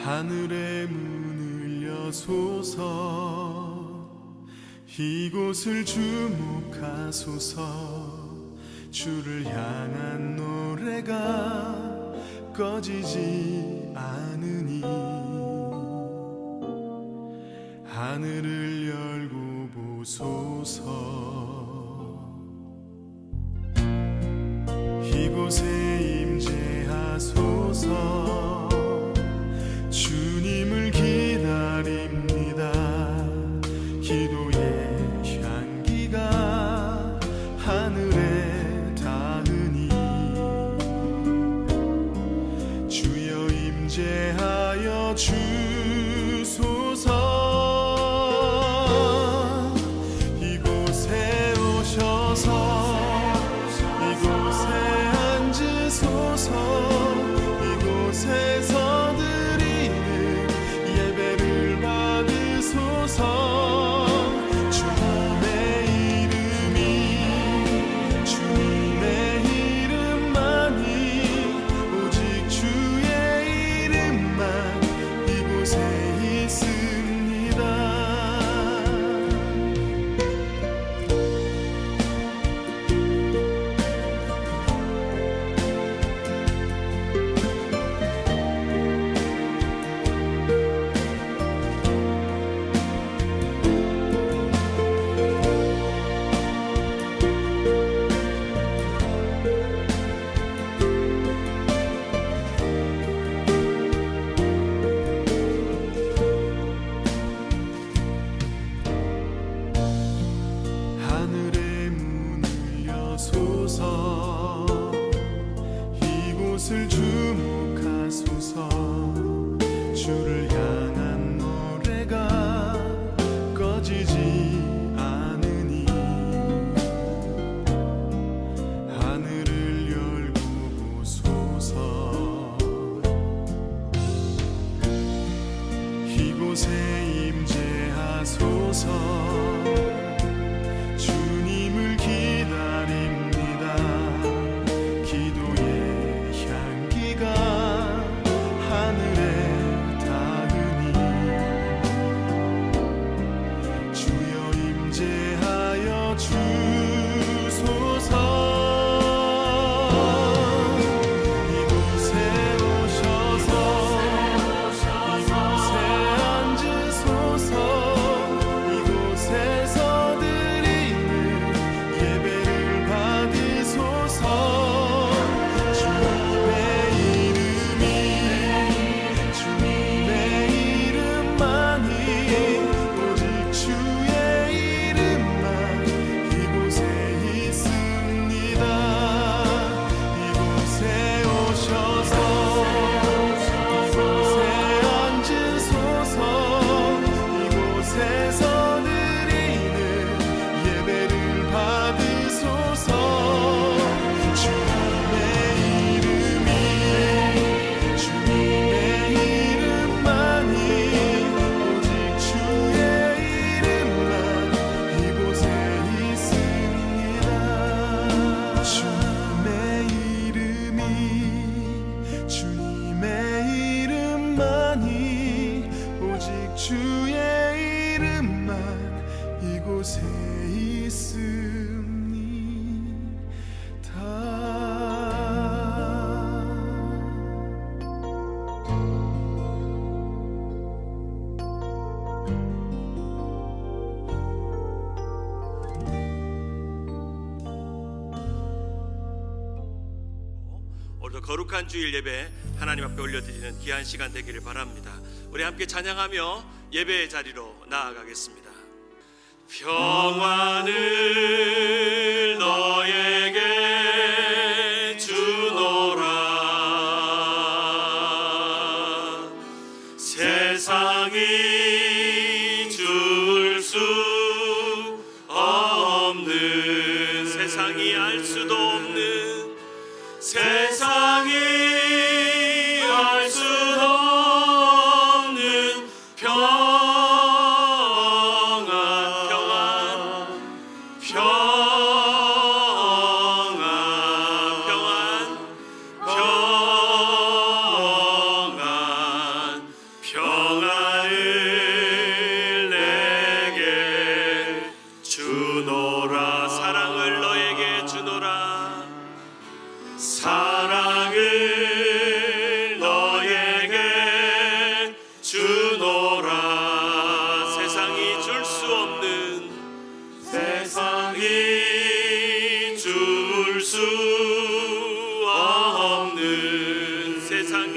하늘의 문을 여소서 이곳을 주목하소서 주를 향한 노래가 꺼지지 않으니 하늘을 열고 보소서 이곳에 임재하소서 주님을 기다립니다 기도의 향기가 하늘에 닿으니 주여 임재하여 주소서 이곳에 오셔서 이곳에 앉으소서 이곳에서 드리는 예배를 받으소서 주님의 이름이 주님의 이름만이 오직 주의 이름만 이곳에 있습니다 하늘의 문을 여소서 이곳을 주목하소서 주를 향한 노래가 꺼지지 않으니 하늘을 열고 보소서 이곳에 임재하소서 주님을 기다립니다 기도의 향기가 하늘에 닿으니 주여 임재하여 주소서 이곳에 오셔서 이곳에 앉으소서 이곳에서 드리는 예배를 받으소서 주님의 이름이 주님의 이름만이 오직 주의 이름만 이곳에 있습니다 이곳에 오셔서 이곳에 앉으소서 이곳에서 드리는 예배를 받으소서 주님의 이름이 주님의 이름만이 오직 주의 이름만 이곳에 있습니다 주님의 이름이 주님의 이름만이 오직 주의 이름만 이곳에 오늘도 거룩한 주일 예배 하나님 앞에 올려드리는 귀한 시간 되기를 바랍니다. 우리 함께 찬양하며 예배의 자리로 나아가겠습니다. 평안을 너에게 주노라 세상이 줄 수 없는 세상이 알 수도 없는 세상이 알 수 없는 평안 평안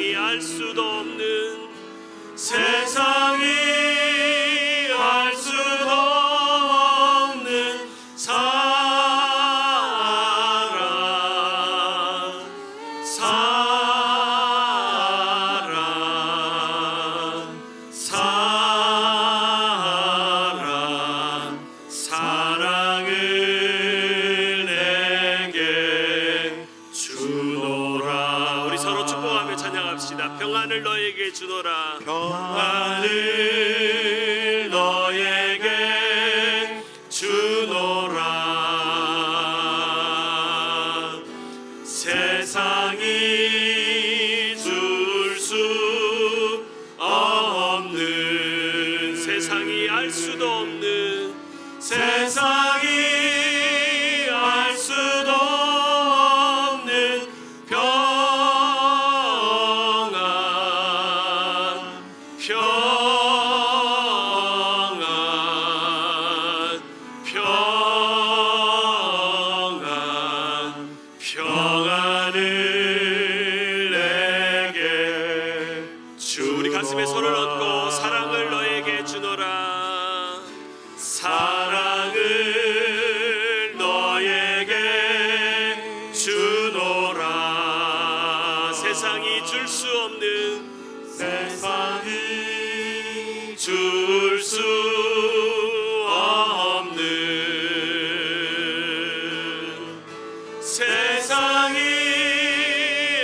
세상이 알 수도 없는 세상이 알 수도 없는 사랑을 내게 주노라. 우리 서로 축복하며 찬양합시다. 평안을 너에게 주노라. 평안을 너에게 주노라. 세상이 줄 수 없는 세상이 알 수도 없는 세상이 알 수도 없는 평안 평안을 내게 주. 우리 가슴에 손을 얹고 사랑을 너에게 주노라. 사랑을 너에게 주노라. 세상이 줄 수 없는 세상이 줄 수 없는 세상이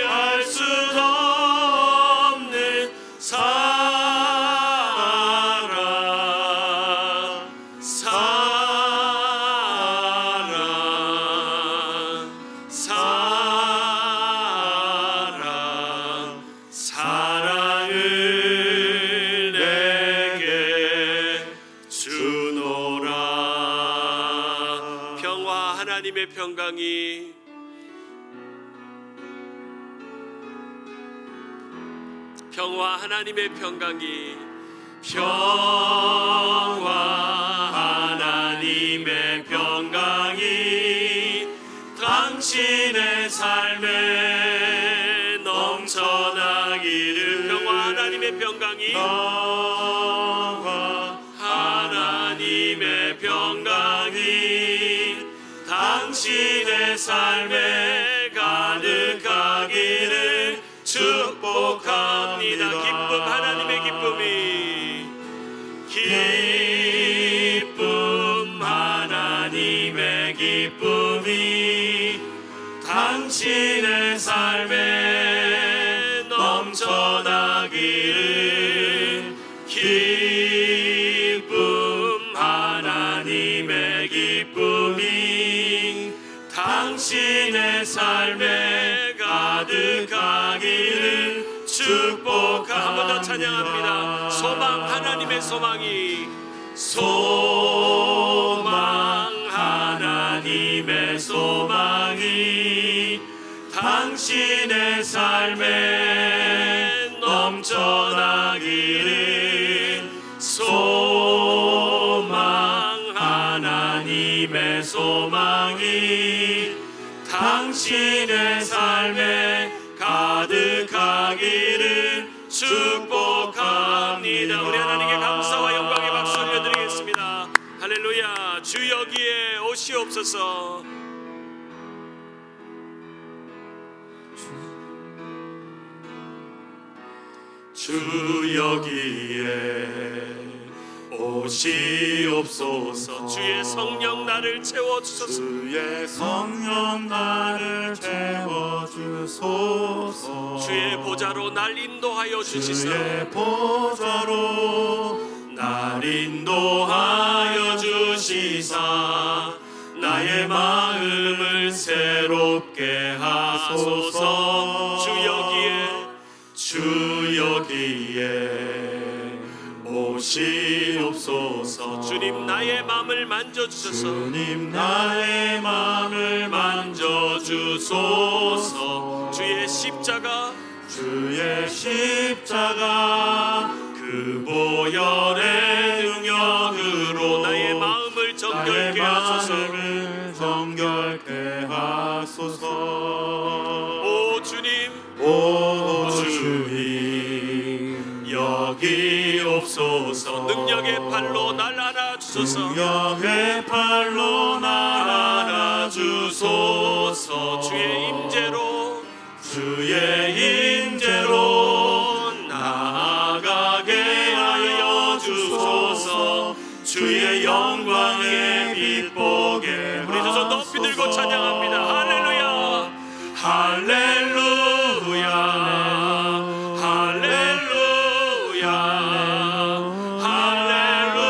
알 수도 없는 사랑을 내게 주노라. 평화 하나님의 평강이 평화 하나님의 평강이 평화 하나님의 평강이 당신의 삶에 넘쳐나기를. 평화 하나님의 평강이 평화 하나님의 평강이 당신의 삶에 가득하기를 축복합니다. 기쁨 하나님의 기쁨 하나님의 기쁨이 당신의 삶에 넘쳐나기를. 기쁨 하나님의 기쁨이 당신의 삶에 가득하기를 축복합니다. 한 번 더 찬양합니다. 소망 하나님의 소망이 소망 하나님의 소망이 당신의 삶에 넘쳐나기를. 소망 하나님의 소망이 당신의 삶에 가득하기를 축복합니다. 우리 하나님께 감사와 영광의 박수 올려드리겠습니다. 할렐루야. 주 여기에 오시옵소서. 주 여기에 오시옵소서. 주의 성령 나를 채워주소서. 주의 성령 나를 채워주소서. 주의 보좌로 날 인도하여 주시사. 주의 보좌로 날 인도하여 주시사. 나의 마음을 새롭게 하소서. 주 여기에 오시옵소서. 주님 나의 마음을 만져주소서. 주님 나의 마음을 만져주소서. 주의 십자가 그 보혈의 능력으로 나의 마음을 정결케 하소서. 정결케 하소서. 오 주님, 오 주님 주옵소서. 능력의 팔로 날 안아주소서. 능력의 팔로 날 안아주소서. 주의 임재로 주의 임재로 나아가게 하여 주소서. 주의 영광의 빛 보게 우리 두 손 높이 들고 찬양합니다. 할렐루야 할렐루야 할렐루야 할렐루야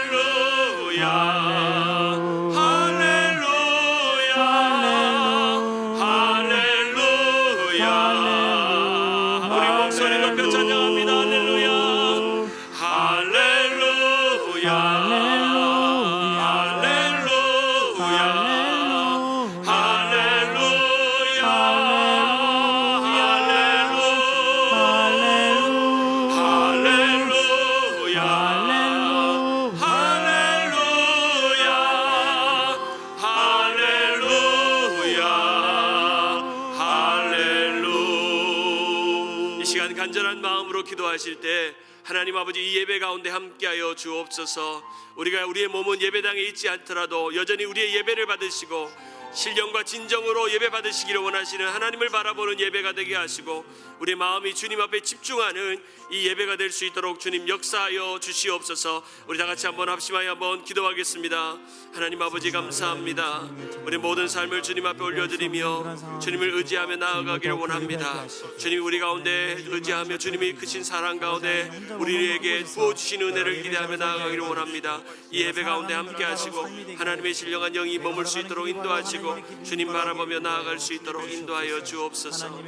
할렐루야 할렐루야 할렐루야 우리 목소리 높여 찬양합니다. 할렐루야 할렐루야 간절한 마음으로 기도하실 때 하나님 아버지 이 예배 가운데 함께하여 주옵소서. 우리가 우리의 몸은 예배당에 있지 않더라도 여전히 우리의 예배를 받으시고 신령과 진정으로 예배 받으시기를 원하시는 하나님을 바라보는 예배가 되게 하시고 우리 마음이 주님 앞에 집중하는 이 예배가 될 수 있도록 주님 역사하여 주시옵소서. 우리 다 같이 한번 합심하여 한번 기도하겠습니다. 하나님 아버지 감사합니다. 우리 모든 삶을 주님 앞에 올려드리며 주님을 의지하며 나아가기를 원합니다. 주님이 우리 가운데 의지하며 주님이 크신 사랑 가운데 우리에게 부어주신 은혜를 기대하며 나아가기를 원합니다. 이 예배 가운데 함께 하시고 하나님의 신령한 영이 머물 수 있도록 인도하시고 주님 바라보며 나아갈 수 있도록 인도하여 주옵소서.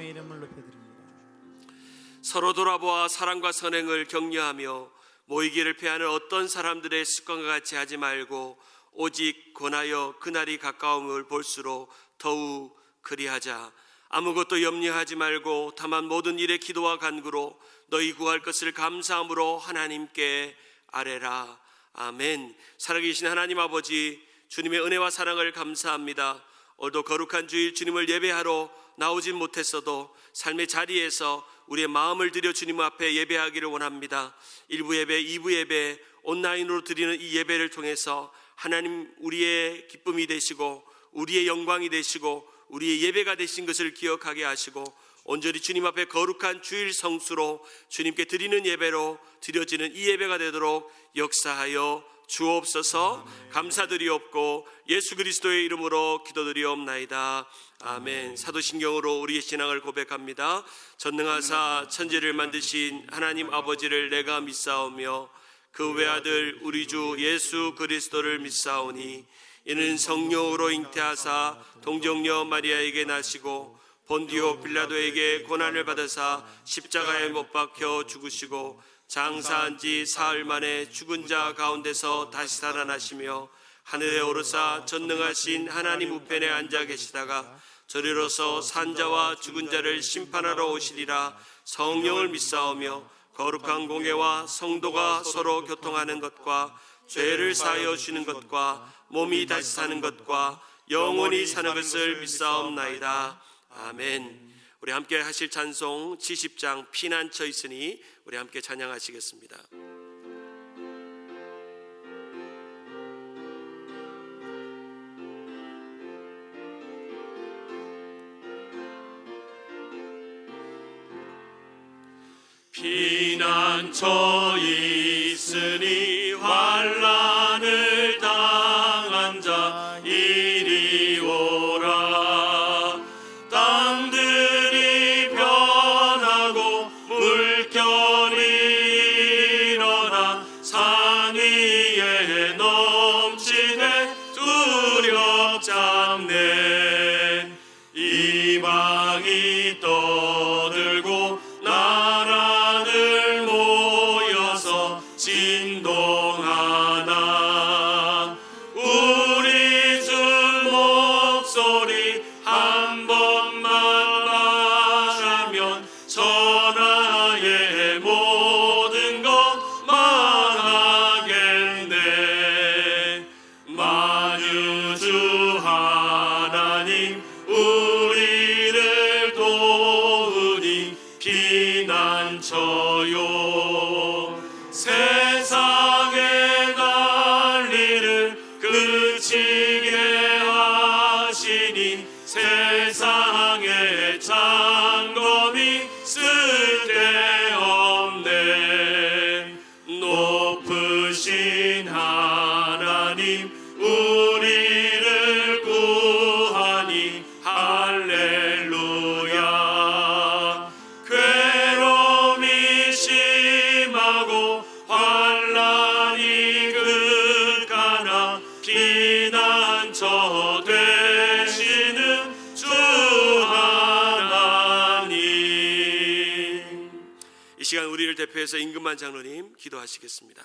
서로 돌아보아 사랑과 선행을 격려하며 모이기를 피하는 어떤 사람들의 습관과 같이 하지 말고 오직 권하여 그날이 가까움을 볼수록 더욱 그리하자. 아무것도 염려하지 말고 다만 모든 일에 기도와 간구로 너희 구할 것을 감사함으로 하나님께 아뢰라. 아멘. 살아계신 하나님 아버지, 주님의 은혜와 사랑을 감사합니다. 오늘도 거룩한 주일 주님을 예배하러 나오진 못했어도 삶의 자리에서 우리의 마음을 들여 주님 앞에 예배하기를 원합니다. 1부 예배, 2부 예배 온라인으로 드리는 이 예배를 통해서 하나님 우리의 기쁨이 되시고 우리의 영광이 되시고 우리의 예배가 되신 것을 기억하게 하시고 온전히 주님 앞에 거룩한 주일 성수로 주님께 드리는 예배로 드려지는 이 예배가 되도록 역사하여 주옵소서. 감사드리옵고 예수 그리스도의 이름으로 기도드리옵나이다. 아멘. 사도신경으로 우리의 신앙을 고백합니다. 전능하사 천지를 만드신 하나님 아버지를 내가 믿사오며 그 외아들 우리 주 예수 그리스도를 믿사오니 이는 성령으로 잉태하사 동정녀 마리아에게 나시고 본디오 빌라도에게 고난을 받으사 십자가에 못 박혀 죽으시고 장사한 지 사흘 만에 죽은 자 가운데서 다시 살아나시며 하늘에 오르사 전능하신 하나님 우편에 앉아 계시다가 저리로서 산자와 죽은 자를 심판하러 오시리라. 성령을 믿사오며 거룩한 공예와 성도가 서로 교통하는 것과 죄를 사하여 주는 것과 몸이 다시 사는 것과 영원히 사는 것을 믿사옵나이다. 아멘. 우리 함께 하실 찬송 70장 피난처 있으니 우리 함께 찬양하시겠습니다. 피난처 있으니 환난을 당한 자 이리 오라. 땅들이 변하고 물결이 일어나 산 위에 넘치네 두렵잖네. 이방이 떠들고 나라들 모여서 진동하나. 우리 주 목소리 한 번만 말하면 천하의 모든 것 말하겠네. 만유주 하나님 우리 세상의 창검이 쓸데없네. 높으신 하나님 우리를 구하니 할렐루야. 괴로움이 심하고 환난이 극하나 피난처 되시는 주 하나님. 이 시간 우리를 대표해서 임금만 장로님 기도하시겠습니다.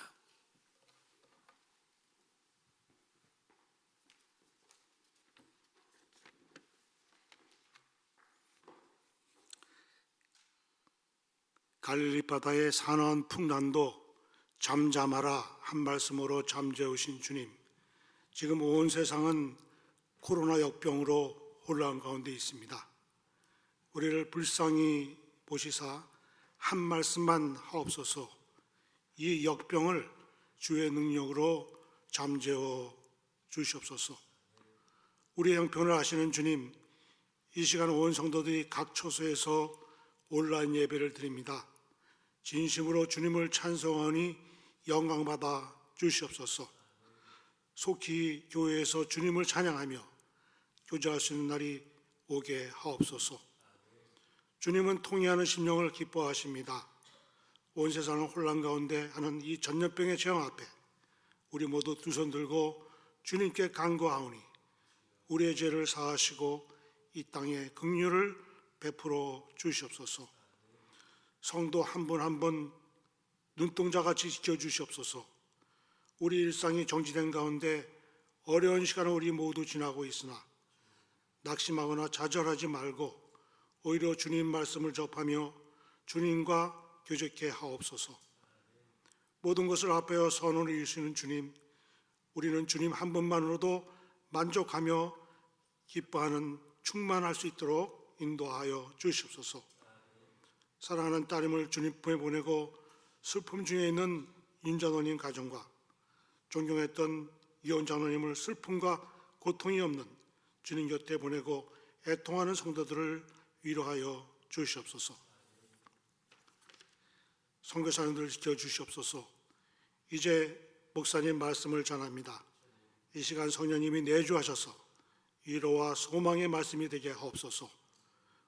갈릴리 바다의 산원 풍랑도 잠잠하라 한 말씀으로 잠재우신 주님, 지금 온 세상은 코로나 역병으로 혼란 가운데 있습니다. 우리를 불쌍히 보시사 한 말씀만 하옵소서. 이 역병을 주의 능력으로 잠재워 주시옵소서. 우리의 형편을 아시는 주님, 이 시간 온 성도들이 각 처소에서 온라인 예배를 드립니다. 진심으로 주님을 찬송하니 영광받아 주시옵소서. 속히 교회에서 주님을 찬양하며 교제할 수 있는 날이 오게 하옵소서. 주님은 통회하는 심령을 기뻐하십니다. 온 세상을 혼란 가운데 하는 이 전염병의 재앙 앞에 우리 모두 두 손 들고 주님께 간구하오니 우리의 죄를 사하시고 이 땅에 긍휼을 베풀어 주시옵소서. 성도 한 분 한 분 눈동자같이 지켜주시옵소서. 우리 일상이 정지된 가운데 어려운 시간을 우리 모두 지나고 있으나 낙심하거나 좌절하지 말고 오히려 주님 말씀을 접하며 주님과 교제케 하옵소서. 모든 것을 합하여 선언을 이루시는 주님, 우리는 주님 한 분만으로도 만족하며 기뻐하는 충만할 수 있도록 인도하여 주시옵소서. 사랑하는 따님을 주님 품에 보내고 슬픔 중에 있는 윤장로님 가정과 존경했던 이혼 장로님을 슬픔과 고통이 없는 주님 곁에 보내고 애통하는 성도들을 위로하여 주시옵소서. 선교사님들을 지켜주시옵소서. 이제 목사님 말씀을 전합니다. 이 시간 성령님이 내주하셔서 위로와 소망의 말씀이 되게 하옵소서.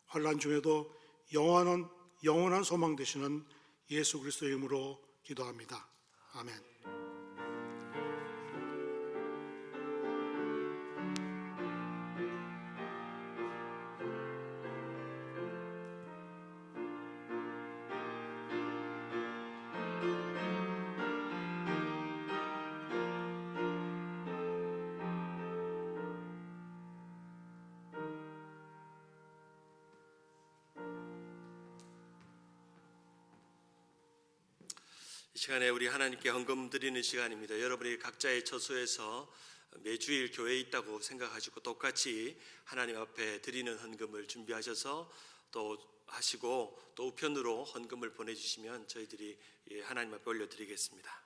환난 중에도 영원한 소망 되시는 예수 그리스도의 이름으로 기도합니다. 아멘. 이 시간에 우리 하나님께 헌금 드리는 시간입니다. 여러분이 각자의 처소에서 매주일 교회에 있다고 생각하시고 똑같이 하나님 앞에 드리는 헌금을 준비하셔서 또 하시고 또 우편으로 헌금을 보내주시면 저희들이 하나님 앞에 올려드리겠습니다.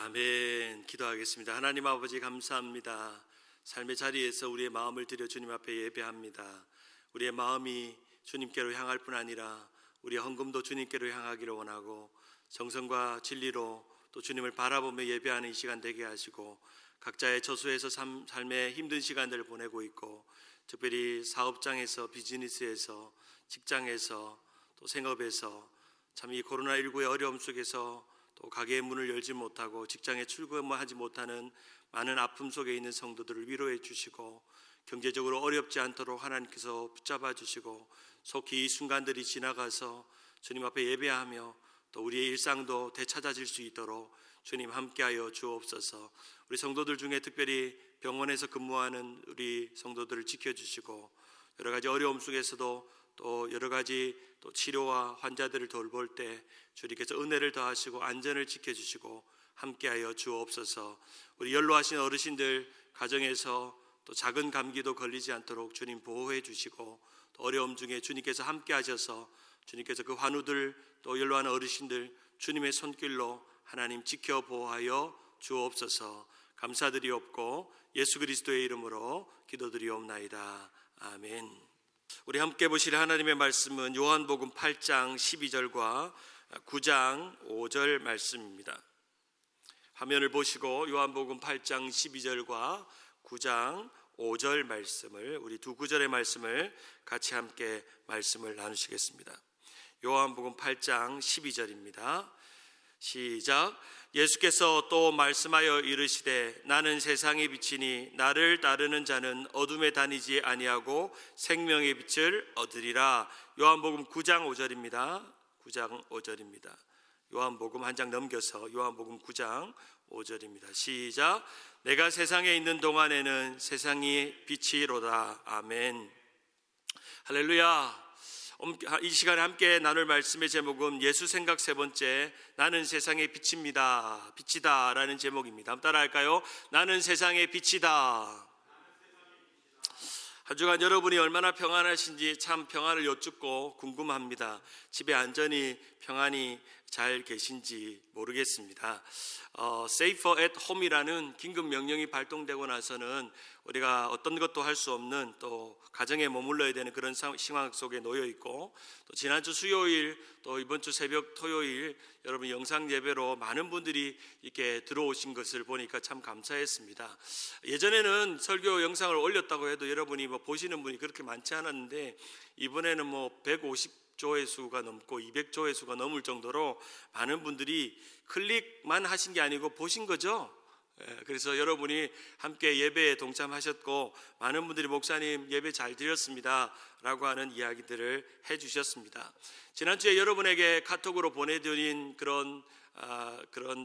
아멘. 기도하겠습니다. 하나님 아버지 감사합니다. 삶의 자리에서 우리의 마음을 들여 주님 앞에 예배합니다. 우리의 마음이 주님께로 향할 뿐 아니라 우리의 헌금도 주님께로 향하기를 원하고 정성과 진리로 또 주님을 바라보며 예배하는 이 시간 되게 하시고 각자의 저수에서 삶의 힘든 시간들을 보내고 있고 특별히 사업장에서 비즈니스에서 직장에서 또 생업에서 참 이 코로나19의 어려움 속에서 또 가게의 문을 열지 못하고 직장에 출근하지 못하는 많은 아픔 속에 있는 성도들을 위로해 주시고 경제적으로 어렵지 않도록 하나님께서 붙잡아 주시고 속히 이 순간들이 지나가서 주님 앞에 예배하며 또 우리의 일상도 되찾아질 수 있도록 주님 함께하여 주옵소서. 우리 성도들 중에 특별히 병원에서 근무하는 우리 성도들을 지켜주시고 여러 가지 어려움 속에서도 또 여러 가지 또 치료와 환자들을 돌볼 때 주님께서 은혜를 더하시고 안전을 지켜주시고 함께하여 주옵소서. 우리 연로하신 어르신들 가정에서 또 작은 감기도 걸리지 않도록 주님 보호해 주시고 또 어려움 중에 주님께서 함께하셔서 주님께서 그 환우들 또 연로한 어르신들 주님의 손길로 하나님 지켜 보호하여 주옵소서. 감사드리옵고 예수 그리스도의 이름으로 기도드리옵나이다. 아멘. 우리 함께 보실 하나님의 말씀은 요한복음 8장 12절과 9장 5절 말씀입니다. 화면을 보시고 요한복음 8장 12절과 9장 5절 말씀을 우리 두 구절의 말씀을 같이 함께 말씀을 나누시겠습니다. 요한복음 8장 12절입니다. 시작. 예수께서 또 말씀하여 이르시되 나는 세상의 빛이니 나를 따르는 자는 어둠에 다니지 아니하고 생명의 빛을 얻으리라. 요한복음 9장 5절입니다. 9장 5절입니다. 요한복음 한 장 넘겨서 요한복음 9장 5절입니다. 시작. 내가 세상에 있는 동안에는 세상이 빛이로다. 아멘. 할렐루야. 이 시간에 함께 나눌 말씀의 제목은 예수 생각 세 번째, 나는 세상의 빛입니다. 빛이다 라는 제목입니다. 한번 따라할까요? 나는 세상의 빛이다. 한 주간 여러분이 얼마나 평안하신지 참 평안을 여쭙고 궁금합니다. 집에 안전히 평안히 잘 계신지 모르겠습니다. Safer at Home이라는 긴급 명령이 발동되고 나서는 우리가 어떤 것도 할 수 없는 또 가정에 머물러야 되는 그런 상황 속에 놓여 있고 또 지난주 수요일 또 이번 주 새벽 토요일 여러분 영상 예배로 많은 분들이 이렇게 들어오신 것을 보니까 참 감사했습니다. 예전에는 설교 영상을 올렸다고 해도 여러분이 보시는 분이 그렇게 많지 않았는데 이번에는 150조회수가 넘고 200조회수가 넘을 정도로 많은 분들이 클릭만 하신 게 아니고 보신 거죠. 그래서 여러분이 함께 예배에 동참하셨고 많은 분들이 목사님 예배 잘 드렸습니다 라고 하는 이야기들을 해주셨습니다. 지난주에 여러분에게 카톡으로 보내드린 그런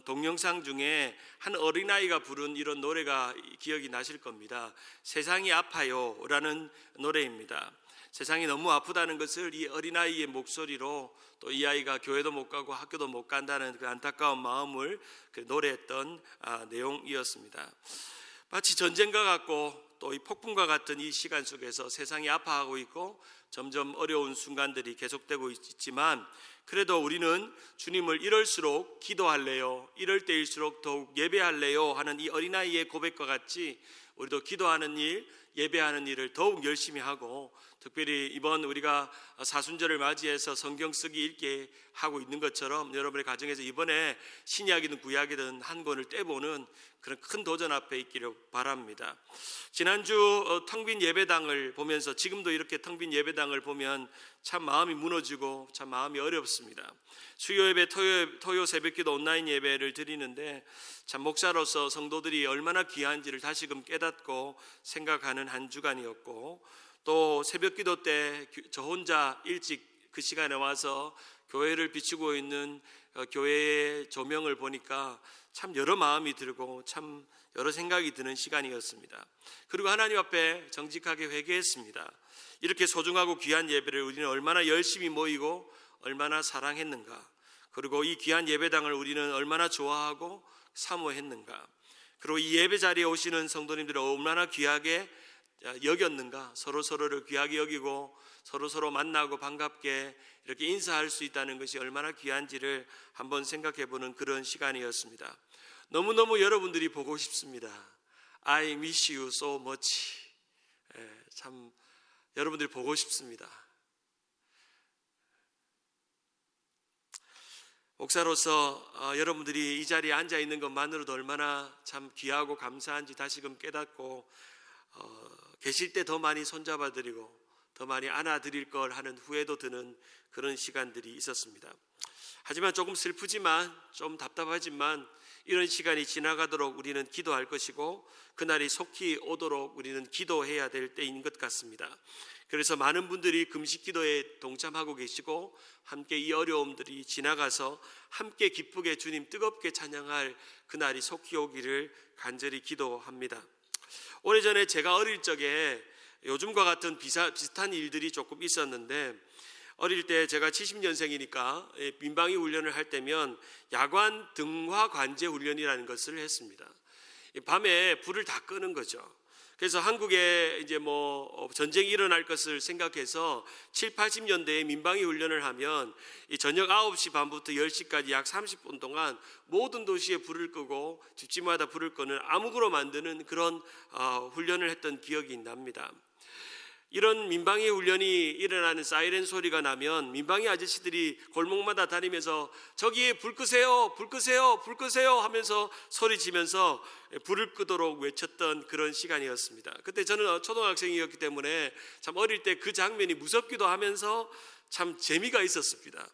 동영상 중에 한 어린아이가 부른 이런 노래가 기억이 나실 겁니다. 세상이 아파요 라는 노래입니다. 세상이 너무 아프다는 것을 이 어린아이의 목소리로 또 이 아이가 교회도 못 가고 학교도 못 간다는 그 안타까운 마음을 노래했던 내용이었습니다. 마치 전쟁과 같고 또 이 폭풍과 같은 이 시간 속에서 세상이 아파하고 있고 점점 어려운 순간들이 계속되고 있지만 그래도 우리는 주님을 이럴수록 기도할래요, 이럴 때일수록 더욱 예배할래요 하는 이 어린아이의 고백과 같이 우리도 기도하는 일, 예배하는 일을 더욱 열심히 하고 특별히 이번 우리가 사순절을 맞이해서 성경 쓰기 읽게 하고 있는 것처럼 여러분의 가정에서 이번에 신약이든 구약이든 한 권을 떼보는 그런 큰 도전 앞에 있기를 바랍니다. 지난주 텅 빈 예배당을 보면서 지금도 이렇게 텅 빈 예배당을 보면 참 마음이 무너지고 참 마음이 어렵습니다. 수요 예배, 토요 새벽기도 온라인 예배를 드리는데 참 목사로서 성도들이 얼마나 귀한지를 다시금 깨닫고 생각하는 한 주간이었고 또 새벽기도 때 저 혼자 일찍 그 시간에 와서 교회를 비추고 있는 교회의 조명을 보니까 참 여러 마음이 들고 참 여러 생각이 드는 시간이었습니다. 그리고 하나님 앞에 정직하게 회개했습니다. 이렇게 소중하고 귀한 예배를 우리는 얼마나 열심히 모이고 얼마나 사랑했는가, 그리고 이 귀한 예배당을 우리는 얼마나 좋아하고 사모했는가, 그리고 이 예배 자리에 오시는 성도님들을 얼마나 귀하게 여겼는가, 서로를 귀하게 여기고 서로 만나고 반갑게 이렇게 인사할 수 있다는 것이 얼마나 귀한지를 한번 생각해 보는 그런 시간이었습니다. 너무너무 여러분들이 보고 싶습니다. I miss you so much. 참 여러분들이 보고 싶습니다. 목사로서 여러분들이 이 자리에 앉아 있는 것만으로도 얼마나 참 귀하고 감사한지 다시금 깨닫고 계실 때 더 많이 손잡아 드리고 더 많이 안아 드릴 걸 하는 후회도 드는 그런 시간들이 있었습니다. 하지만 조금 슬프지만 좀 답답하지만 이런 시간이 지나가도록 우리는 기도할 것이고 그날이 속히 오도록 우리는 기도해야 될 때인 것 같습니다. 그래서 많은 분들이 금식 기도에 동참하고 계시고 함께 이 어려움들이 지나가서 함께 기쁘게 주님 뜨겁게 찬양할 그날이 속히 오기를 간절히 기도합니다. 오래전에 제가 어릴 적에 요즘과 같은 비슷한 일들이 조금 있었는데 어릴 때 제가 70년생이니까 민방위 훈련을 할 때면 야관 등화 관제 훈련이라는 것을 했습니다. 밤에 불을 다 끄는 거죠. 그래서 한국에 이제 전쟁이 일어날 것을 생각해서 7, 80년대에 민방위 훈련을 하면 이 저녁 9시 반부터 10시까지 약 30분 동안 모든 도시에 불을 끄고 집집마다 불을 끄는 암흑으로 만드는 그런 훈련을 했던 기억이 납니다. 이런 민방위 훈련이 일어나는 사이렌 소리가 나면 민방위 아저씨들이 골목마다 다니면서 저기에 불 끄세요, 불 끄세요, 불 끄세요 하면서 소리치면서 불을 끄도록 외쳤던 그런 시간이었습니다. 그때 저는 초등학생이었기 때문에 참 어릴 때 그 장면이 무섭기도 하면서 참 재미가 있었습니다.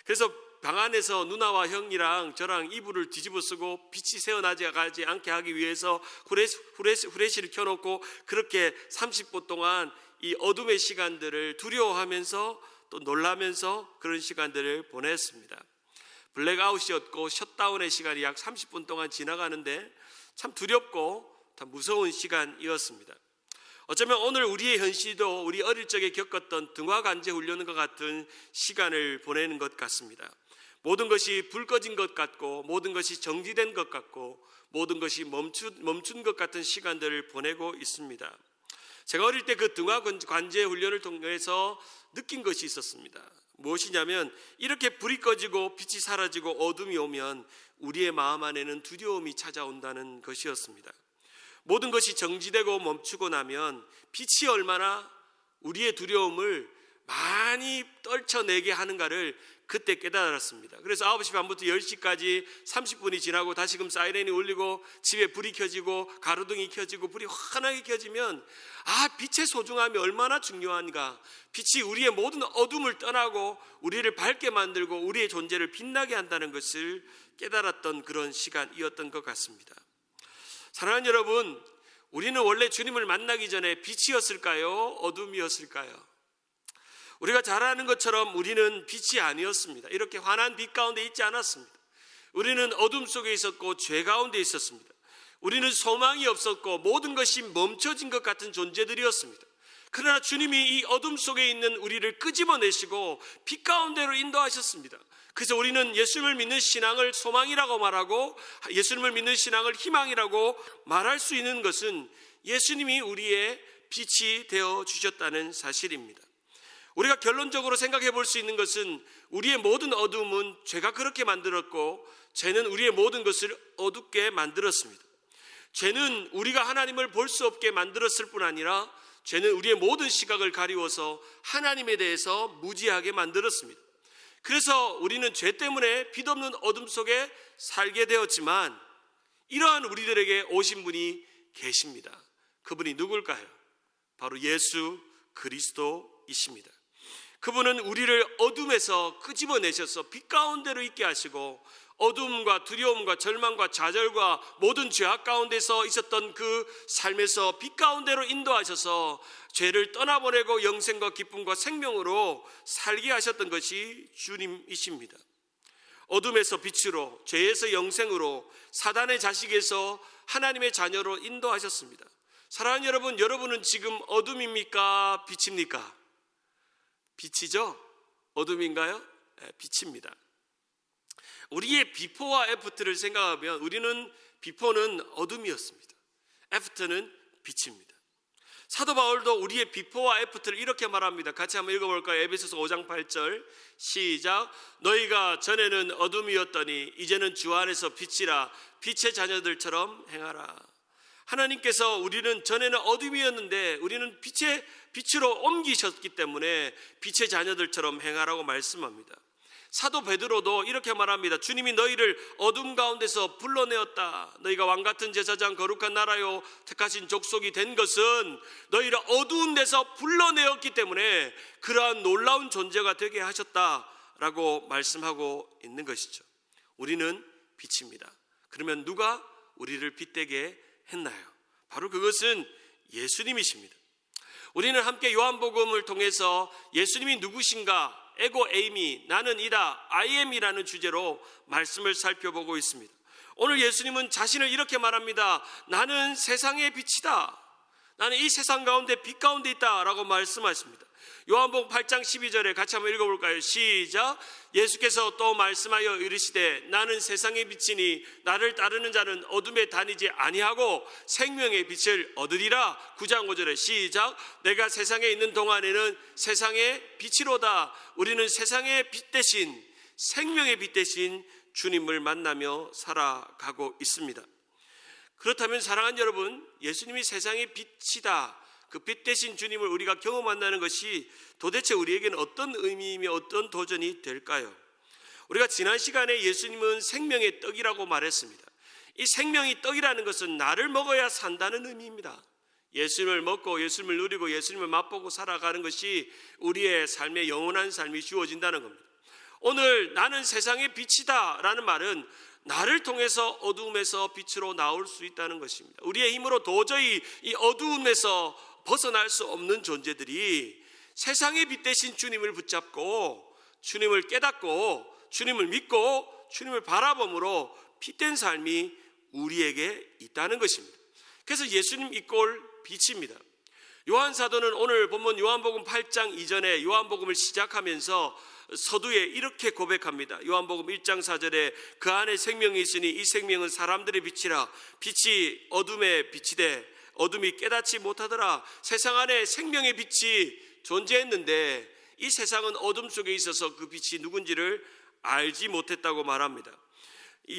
그래서 방 안에서 누나와 형이랑 저랑 이불을 뒤집어 쓰고 빛이 새어나지 않게 하기 위해서 후레쉬를 켜놓고 그렇게 30분 동안 이 어둠의 시간들을 두려워하면서 또 놀라면서 그런 시간들을 보냈습니다. 블랙아웃이었고 셧다운의 시간이 약 30분 동안 지나가는데 참 두렵고 참 무서운 시간이었습니다. 어쩌면 오늘 우리의 현실도 우리 어릴 적에 겪었던 등화관제 훈련과 같은 시간을 보내는 것 같습니다. 모든 것이 불 꺼진 것 같고 모든 것이 정지된 것 같고 모든 것이 멈춘 것 같은 시간들을 보내고 있습니다. 제가 어릴 때 그 등화관제 훈련을 통해서 느낀 것이 있었습니다. 무엇이냐면 이렇게 불이 꺼지고 빛이 사라지고 어둠이 오면 우리의 마음 안에는 두려움이 찾아온다는 것이었습니다. 모든 것이 정지되고 멈추고 나면 빛이 얼마나 우리의 두려움을 많이 떨쳐내게 하는가를 그때 깨달았습니다. 그래서 9시 반부터 10시까지 30분이 지나고 다시금 사이렌이 울리고 집에 불이 켜지고 가로등이 켜지고 불이 환하게 켜지면 빛의 소중함이 얼마나 중요한가. 빛이 우리의 모든 어둠을 떠나고 우리를 밝게 만들고 우리의 존재를 빛나게 한다는 것을 깨달았던 그런 시간이었던 것 같습니다. 사랑하는 여러분, 우리는 원래 주님을 만나기 전에 빛이었을까요? 어둠이었을까요? 우리가 잘 아는 것처럼 우리는 빛이 아니었습니다. 이렇게 환한 빛 가운데 있지 않았습니다. 우리는 어둠 속에 있었고 죄 가운데 있었습니다. 우리는 소망이 없었고 모든 것이 멈춰진 것 같은 존재들이었습니다. 그러나 주님이 이 어둠 속에 있는 우리를 끄집어내시고 빛 가운데로 인도하셨습니다. 그래서 우리는 예수님을 믿는 신앙을 소망이라고 말하고 예수님을 믿는 신앙을 희망이라고 말할 수 있는 것은 예수님이 우리의 빛이 되어 주셨다는 사실입니다. 우리가 결론적으로 생각해 볼 수 있는 것은 우리의 모든 어둠은 죄가 그렇게 만들었고 죄는 우리의 모든 것을 어둡게 만들었습니다. 죄는 우리가 하나님을 볼 수 없게 만들었을 뿐 아니라 죄는 우리의 모든 시각을 가리워서 하나님에 대해서 무지하게 만들었습니다. 그래서 우리는 죄 때문에 빛없는 어둠 속에 살게 되었지만 이러한 우리들에게 오신 분이 계십니다. 그분이 누굴까요? 바로 예수 그리스도이십니다. 그분은 우리를 어둠에서 끄집어내셔서 빛 가운데로 있게 하시고 어둠과 두려움과 절망과 좌절과 모든 죄악 가운데서 있었던 그 삶에서 빛 가운데로 인도하셔서 죄를 떠나보내고 영생과 기쁨과 생명으로 살게 하셨던 것이 주님이십니다. 어둠에서 빛으로, 죄에서 영생으로, 사단의 자식에서 하나님의 자녀로 인도하셨습니다. 사랑하는 여러분, 여러분은 지금 어둠입니까? 빛입니까? 빛이죠? 어둠인가요? 네, 빛입니다. 우리의 비포와 애프터를 생각하면 우리는 비포는 어둠이었습니다. 애프터는 빛입니다. 사도 바울도 우리의 비포와 애프터를 이렇게 말합니다. 같이 한번 읽어볼까요? 에베소서 5장 8절 시작. 너희가 전에는 어둠이었더니 이제는 주 안에서 빛이라 빛의 자녀들처럼 행하라. 하나님께서 우리는 전에는 어둠이었는데 우리는 빛으로 옮기셨기 때문에 빛의 자녀들처럼 행하라고 말씀합니다. 사도 베드로도 이렇게 말합니다. 주님이 너희를 어둠 가운데서 불러내었다. 너희가 왕같은 제사장 거룩한 나라요 택하신 족속이 된 것은 너희를 어두운 데서 불러내었기 때문에 그러한 놀라운 존재가 되게 하셨다라고 말씀하고 있는 것이죠. 우리는 빛입니다. 그러면 누가 우리를 빛되게 했나요? 바로 그것은 예수님이십니다. 우리는 함께 요한복음을 통해서 예수님이 누구신가, 에고 에이미, 나는 이다, I am이라는 주제로 말씀을 살펴보고 있습니다. 오늘 예수님은 자신을 이렇게 말합니다. 나는 세상의 빛이다. 나는 이 세상 가운데 빛 가운데 있다라고 말씀하십니다. 요한복음 8장 12절에 같이 한번 읽어볼까요? 시작. 예수께서 또 말씀하여 이르시되 나는 세상의 빛이니 나를 따르는 자는 어둠에 다니지 아니하고 생명의 빛을 얻으리라. 9장 5절에 시작. 내가 세상에 있는 동안에는 세상의 빛이로다. 우리는 세상의 빛 대신 생명의 빛 대신 주님을 만나며 살아가고 있습니다. 그렇다면 사랑하는 여러분, 예수님이 세상의 빛이다, 그 빛 대신 주님을 우리가 경험한다는 것이 도대체 우리에게는 어떤 의미이며 어떤 도전이 될까요? 우리가 지난 시간에 예수님은 생명의 떡이라고 말했습니다. 이 생명의 떡이라는 것은 나를 먹어야 산다는 의미입니다. 예수님을 먹고 예수님을 누리고 예수님을 맛보고 살아가는 것이 우리의 삶의 영원한 삶이 주어진다는 겁니다. 오늘 나는 세상의 빛이다 라는 말은 나를 통해서 어두움에서 빛으로 나올 수 있다는 것입니다. 우리의 힘으로 도저히 이 어두움에서 벗어날 수 없는 존재들이 세상의 빛 대신 주님을 붙잡고 주님을 깨닫고 주님을 믿고 주님을 바라봄으로 빛된 삶이 우리에게 있다는 것입니다. 그래서 예수님 이꼴 빛입니다. 요한 사도는 오늘 본문 요한복음 8장 이전에 요한복음을 시작하면서 서두에 이렇게 고백합니다. 요한복음 1장 4절에 그 안에 생명이 있으니 이 생명은 사람들의 빛이라. 빛이 어둠에 빛이되 어둠이 깨닫지 못하더라. 세상 안에 생명의 빛이 존재했는데 이 세상은 어둠 속에 있어서 그 빛이 누군지를 알지 못했다고 말합니다.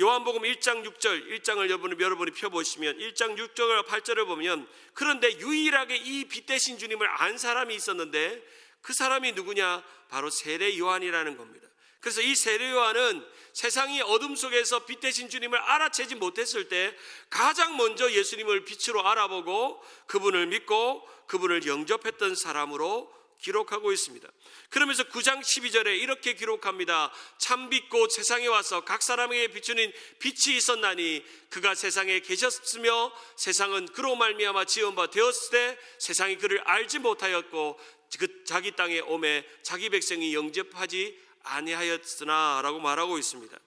요한복음 1장 6절 1장을 여러분이 펴보시면 1장 6절과 8절을 보면 그런데 유일하게 이 빛 대신 주님을 안 사람이 있었는데 그 사람이 누구냐? 바로 세례 요한이라는 겁니다. 그래서 이 세례 요한은 세상이 어둠 속에서 빛 대신 주님을 알아채지 못했을 때 가장 먼저 예수님을 빛으로 알아보고 그분을 믿고 그분을 영접했던 사람으로 기록하고 있습니다. 그러면서 9장 12절에 이렇게 기록합니다. 참빛 곧 세상에 와서 각 사람에게 비추는 빛이 있었나니 그가 세상에 계셨으며 세상은 그로 말미암아 지은 바 되었을 때 세상이 그를 알지 못하였고 그 자기 땅에 오매 자기 백성이 영접하지 아니하였으나 라고 말하고 있습니다.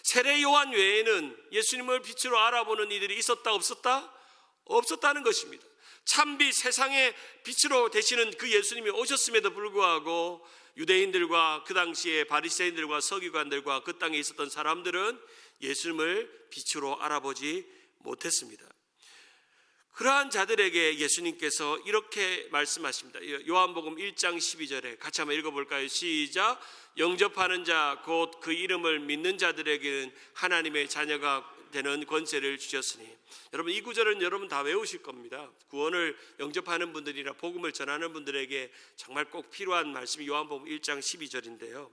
세례 요한 외에는 예수님을 빛으로 알아보는 이들이 있었다 없었다? 없었다는 것입니다. 참빛 세상의 빛으로 되시는 그 예수님이 오셨음에도 불구하고 유대인들과 그 당시에 바리새인들과 서기관들과 그 땅에 있었던 사람들은 예수님을 빛으로 알아보지 못했습니다. 그러한 자들에게 예수님께서 이렇게 말씀하십니다. 요한복음 1장 12절에 같이 한번 읽어볼까요? 시작. 영접하는 자 곧 그 이름을 믿는 자들에게는 하나님의 자녀가 되는 권세를 주셨으니. 여러분 이 구절은 여러분 다 외우실 겁니다. 구원을 영접하는 분들이나 복음을 전하는 분들에게 정말 꼭 필요한 말씀이 요한복음 1장 12절인데요.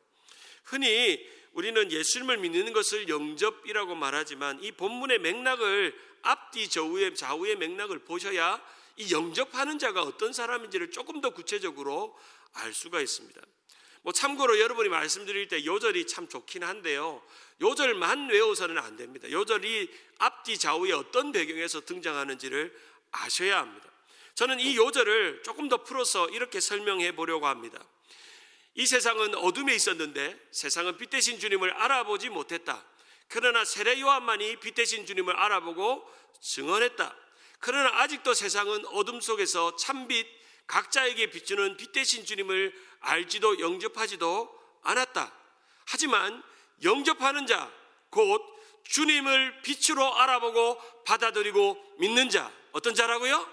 흔히 우리는 예수님을 믿는 것을 영접이라고 말하지만 이 본문의 맥락을 앞뒤 좌우의 맥락을 보셔야 이 영접하는 자가 어떤 사람인지를 조금 더 구체적으로 알 수가 있습니다. 참고로 여러분이 말씀드릴 때 요절이 참 좋긴 한데요. 요절만 외워서는 안 됩니다. 요절이 앞뒤 좌우에 어떤 배경에서 등장하는지를 아셔야 합니다. 저는 이 요절을 조금 더 풀어서 이렇게 설명해 보려고 합니다. 이 세상은 어둠에 있었는데 세상은 빛 대신 주님을 알아보지 못했다. 그러나 세례 요한만이 빛 대신 주님을 알아보고 증언했다. 그러나 아직도 세상은 어둠 속에서 참빛 각자에게 비추는 빛 대신 주님을 알지도 영접하지도 않았다. 하지만 영접하는 자, 곧 주님을 빛으로 알아보고 받아들이고 믿는 자, 어떤 자라고요?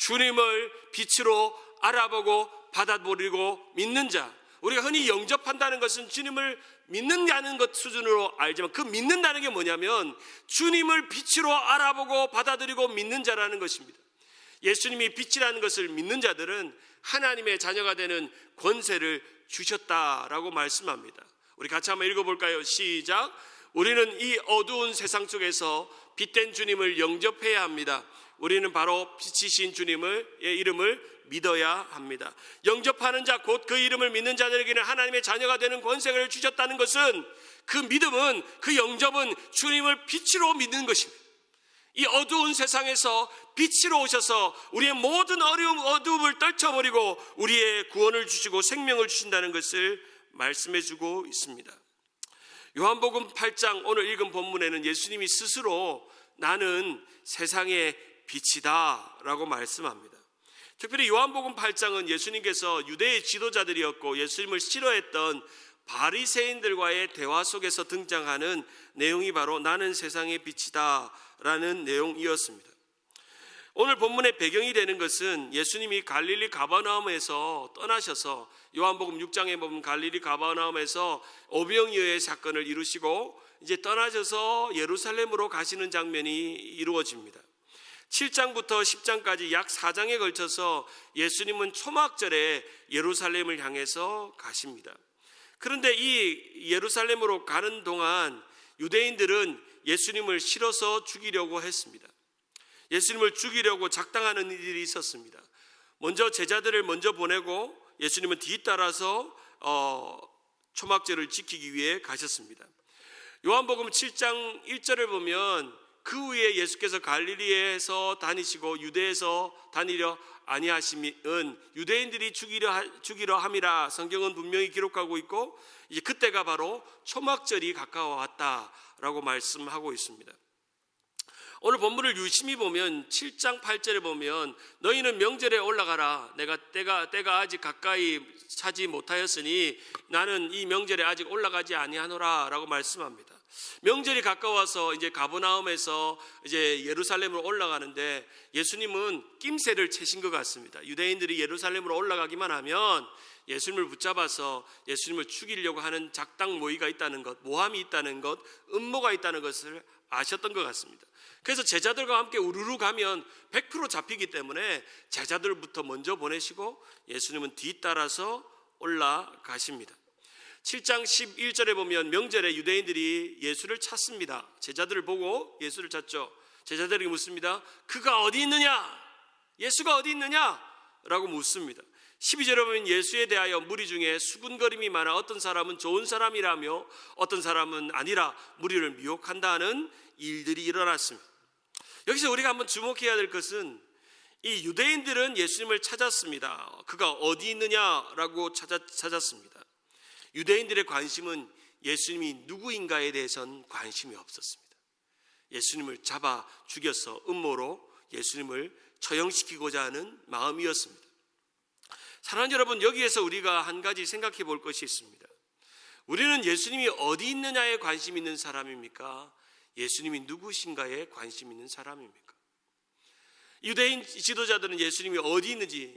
주님을 빛으로 알아보고 받아들이고 믿는 자. 우리가 흔히 영접한다는 것은 주님을 믿는다는 것 수준으로 알지만 그 믿는다는 게 뭐냐면 주님을 빛으로 알아보고 받아들이고 믿는 자라는 것입니다. 예수님이 빛이라는 것을 믿는 자들은 하나님의 자녀가 되는 권세를 주셨다라고 말씀합니다. 우리 같이 한번 읽어볼까요? 시작. 우리는 이 어두운 세상 속에서 빛된 주님을 영접해야 합니다. 우리는 바로 빛이신 주님의 이름을 믿어야 합니다. 영접하는 자, 곧 그 이름을 믿는 자들에게는 하나님의 자녀가 되는 권세를 주셨다는 것은, 그 믿음은, 그 영접은 주님을 빛으로 믿는 것입니다. 이 어두운 세상에서 빛으로 오셔서 우리의 모든 어두움을 떨쳐버리고 우리의 구원을 주시고 생명을 주신다는 것을 말씀해 주고 있습니다. 요한복음 8장 오늘 읽은 본문에는 예수님이 스스로 나는 세상의 빛이다 라고 말씀합니다. 특별히 요한복음 8장은 예수님께서 유대의 지도자들이었고 예수님을 싫어했던 바리새인들과의 대화 속에서 등장하는 내용이 바로 나는 세상의 빛이다 라는 내용이었습니다. 오늘 본문의 배경이 되는 것은 예수님이 갈릴리 가버나움에서 떠나셔서 요한복음 6장에 보면 갈릴리 가버나움에서 오병이어의 사건을 이루시고 이제 떠나셔서 예루살렘으로 가시는 장면이 이루어집니다. 7장부터 10장까지 약 4장에 걸쳐서 예수님은 초막절에 예루살렘을 향해서 가십니다. 그런데 이 예루살렘으로 가는 동안 유대인들은 예수님을 실어서 죽이려고 했습니다. 예수님을 죽이려고 작당하는 일이 있었습니다. 먼저 제자들을 먼저 보내고 예수님은 뒤따라서 초막절을 지키기 위해 가셨습니다. 요한복음 7장 1절을 보면 그 후에 예수께서 갈릴리에서 다니시고 유대에서 다니려 아니하심은 유대인들이 죽이려 함이라 성경은 분명히 기록하고 있고 이제 그때가 바로 초막절이 가까워 왔다라고 말씀하고 있습니다. 오늘 본문을 유심히 보면 7장 8절에 보면 너희는 명절에 올라가라. 내가 때가 아직 가까이 차지 못하였으니 나는 이 명절에 아직 올라가지 아니하노라라고 말씀합니다. 명절이 가까워서 이제 가버나움에서 이제 예루살렘으로 올라가는데 예수님은 낌새를 채신 것 같습니다. 유대인들이 예루살렘으로 올라가기만 하면 예수님을 붙잡아서 예수님을 죽이려고 하는 작당 모의가 있다는 것, 모함이 있다는 것, 음모가 있다는 것을 아셨던 것 같습니다. 그래서 제자들과 함께 우르르 가면 100% 잡히기 때문에 제자들부터 먼저 보내시고 예수님은 뒤따라서 올라가십니다. 7장 11절에 보면 명절에 유대인들이 예수를 찾습니다. 제자들을 보고 예수를 찾죠. 제자들에게 묻습니다. 그가 어디 있느냐? 예수가 어디 있느냐? 라고 묻습니다. 12절에 보면 예수에 대하여 무리 중에 수군거림이 많아 어떤 사람은 좋은 사람이라며 어떤 사람은 아니라 무리를 미혹한다는 일들이 일어났습니다. 여기서 우리가 한번 주목해야 될 것은 이 유대인들은 예수님을 찾았습니다. 그가 어디 있느냐라고 찾았습니다. 유대인들의 관심은 예수님이 누구인가에 대해서는 관심이 없었습니다. 예수님을 잡아 죽여서 음모로 예수님을 처형시키고자 하는 마음이었습니다. 사랑하는 여러분, 여기에서 우리가 한 가지 생각해 볼 것이 있습니다. 우리는 예수님이 어디 있느냐에 관심 있는 사람입니까? 예수님이 누구신가에 관심 있는 사람입니까? 유대인 지도자들은 예수님이 어디 있는지,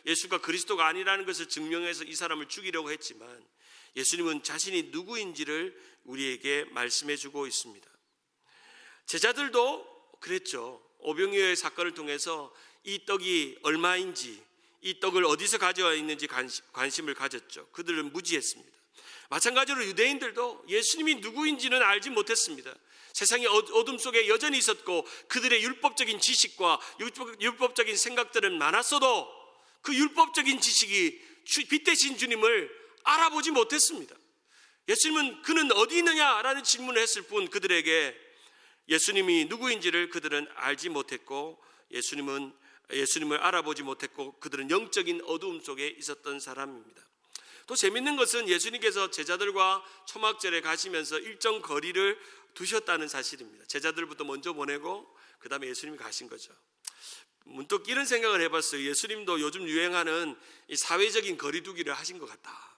예수가 그리스도가 아니라는 것을 증명해서 이 사람을 죽이려고 했지만 예수님은 자신이 누구인지를 우리에게 말씀해 주고 있습니다. 제자들도 그랬죠. 오병이어의 사건을 통해서 이 떡이 얼마인지, 이 떡을 어디서 가져와 있는지 관심을 가졌죠. 그들은 무지했습니다. 마찬가지로 유대인들도 예수님이 누구인지는 알지 못했습니다. 세상의 어둠 속에 여전히 있었고 그들의 율법적인 지식과 율법적인 생각들은 많았어도 그 율법적인 지식이 빛 대신 주님을 알아보지 못했습니다. 예수님은 그는 어디 있느냐라는 질문을 했을 뿐 그들에게 예수님이 누구인지를 그들은 알지 못했고 예수님을 알아보지 못했고 그들은 영적인 어두움 속에 있었던 사람입니다. 또 재밌는 것은 예수님께서 제자들과 초막절에 가시면서 일정 거리를 두셨다는 사실입니다. 제자들부터 먼저 보내고 그 다음에 예수님이 가신 거죠. 문득 이런 생각을 해봤어요. 예수님도 요즘 유행하는 이 사회적인 거리두기를 하신 것 같다.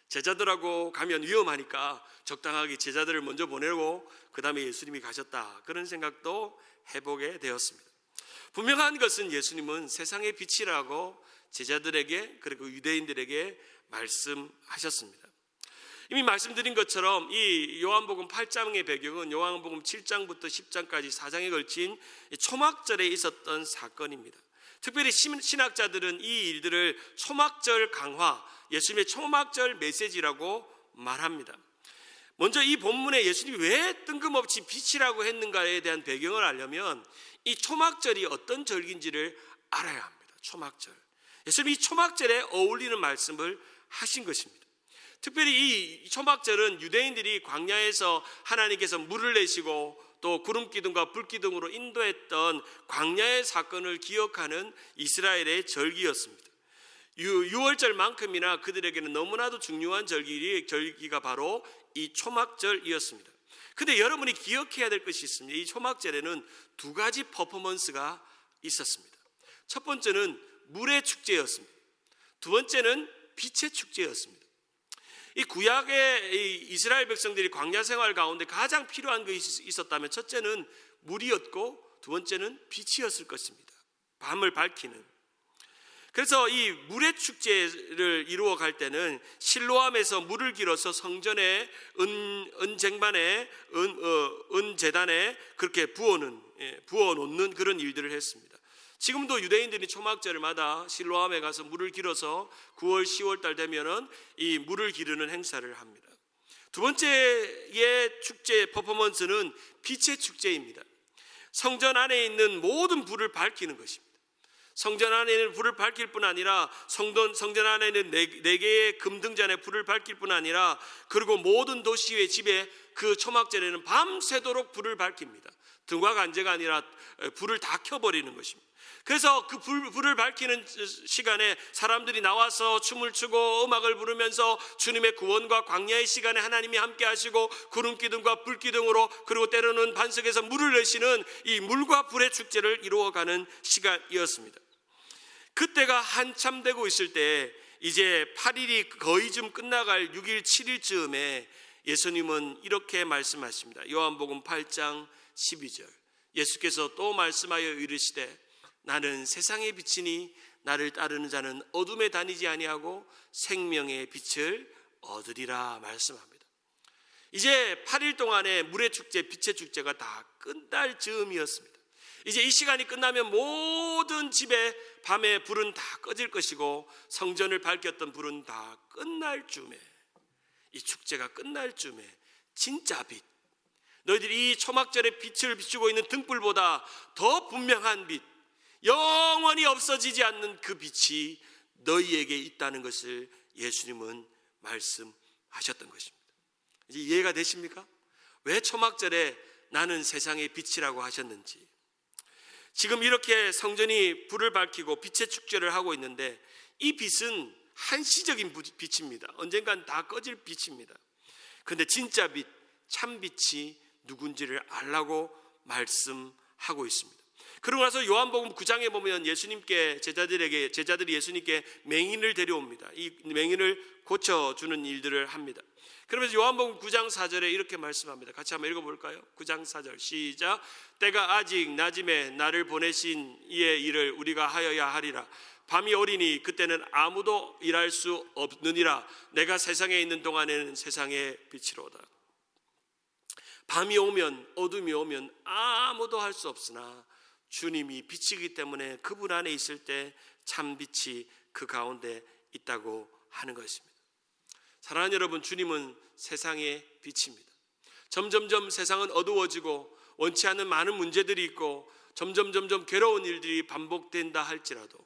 제자들하고 가면 위험하니까 적당하게 제자들을 먼저 보내고 그 다음에 예수님이 가셨다. 그런 생각도 해보게 되었습니다. 분명한 것은 예수님은 세상의 빛이라고 제자들에게 그리고 유대인들에게 말씀하셨습니다. 이미 말씀드린 것처럼 이 요한복음 8장의 배경은 요한복음 7장부터 10장까지 4장에 걸친 초막절에 있었던 사건입니다. 특별히 신학자들은 이 일들을 초막절 강화, 예수님의 초막절 메시지라고 말합니다. 먼저 이 본문에 예수님이 왜 뜬금없이 빛이라고 했는가에 대한 배경을 알려면 이 초막절이 어떤 절기인지를 알아야 합니다. 초막절. 예수님이 이 초막절에 어울리는 말씀을 하신 것입니다. 특별히 이 초막절은 유대인들이 광야에서 하나님께서 물을 내시고 또 구름기둥과 불기둥으로 인도했던 광야의 사건을 기억하는 이스라엘의 절기였습니다. 유월절만큼이나 그들에게는 너무나도 중요한 절기가 바로 이 초막절이었습니다. 근데 여러분이 기억해야 될 것이 있습니다. 이 초막절에는 두 가지 퍼포먼스가 있었습니다. 첫 번째는 물의 축제였습니다. 두 번째는 빛의 축제였습니다. 이 구약의 이 이스라엘 백성들이 광야 생활 가운데 가장 필요한 것이 있었다면 첫째는 물이었고 두 번째는 빛이었을 것입니다. 밤을 밝히는. 그래서 이 물의 축제를 이루어 갈 때는 실로암에서 물을 길어서 성전의 은쟁반에 은제단에 그렇게 부어 놓는 그런 일들을 했습니다. 지금도 유대인들이 초막절마다 실로암에 가서 물을 길어서 9월 10월 달 되면은 이 물을 기르는 행사를 합니다. 두 번째의 축제 퍼포먼스는 빛의 축제입니다. 성전 안에 있는 모든 불을 밝히는 것입니다. 성전 안에 있는 불을 밝힐 뿐 아니라 성전 안에 있는 네 개의 금등잔에 불을 밝힐 뿐 아니라 그리고 모든 도시의 집에 그 초막절에는 밤새도록 불을 밝힙니다. 등과 간제가 아니라 불을 다 켜버리는 것입니다. 그래서 그 불을 밝히는 시간에 사람들이 나와서 춤을 추고 음악을 부르면서 주님의 구원과 광야의 시간에 하나님이 함께 하시고 구름기둥과 불기둥으로 그리고 때로는 반석에서 물을 내시는 이 물과 불의 축제를 이루어가는 시간이었습니다. 그때가 한참 되고 있을 때 이제 8일이 거의 좀 끝나갈 6일 7일쯤에 예수님은 이렇게 말씀하십니다. 요한복음 8장 12절 예수께서 또 말씀하여 이르시되 나는 세상의 빛이니 나를 따르는 자는 어둠에 다니지 아니하고 생명의 빛을 얻으리라 말씀합니다. 이제 8일 동안의 물의 축제, 빛의 축제가 다 끝날 즈음이었습니다. 이제 이 시간이 끝나면 모든 집에 밤에 불은 다 꺼질 것이고 성전을 밝혔던 불은 다 끝날 즈음에, 이 축제가 끝날 즈음에 진짜 빛, 너희들이 이 초막절의 빛을 비추고 있는 등불보다 더 분명한 빛, 영원히 없어지지 않는 그 빛이 너희에게 있다는 것을 예수님은 말씀하셨던 것입니다. 이제 이해가 되십니까? 왜 초막절에 나는 세상의 빛이라고 하셨는지. 지금 이렇게 성전이 불을 밝히고 빛의 축제를 하고 있는데 이 빛은 한시적인 빛입니다. 언젠간 다 꺼질 빛입니다. 그런데 진짜 빛, 참 빛이 누군지를 알라고 말씀하고 있습니다. 그러고 나서 요한복음 9장에 보면 제자들이 예수님께 맹인을 데려옵니다. 이 맹인을 고쳐주는 일들을 합니다. 그러면서 요한복음 9장 4절에 이렇게 말씀합니다. 같이 한번 읽어볼까요? 9장 4절 시작. 때가 아직 낮음에 나를 보내신 이의 일을 우리가 하여야 하리라. 밤이 오리니 그때는 아무도 일할 수 없느니라. 내가 세상에 있는 동안에는 세상의 빛이로다. 밤이 오면, 어둠이 오면 아무도 할 수 없으나 주님이 빛이기 때문에 그분 안에 있을 때 참 빛이 그 가운데 있다고 하는 것입니다. 사랑하는 여러분, 주님은 세상의 빛입니다. 점점점 세상은 어두워지고 원치 않는 많은 문제들이 있고 점점 괴로운 일들이 반복된다 할지라도,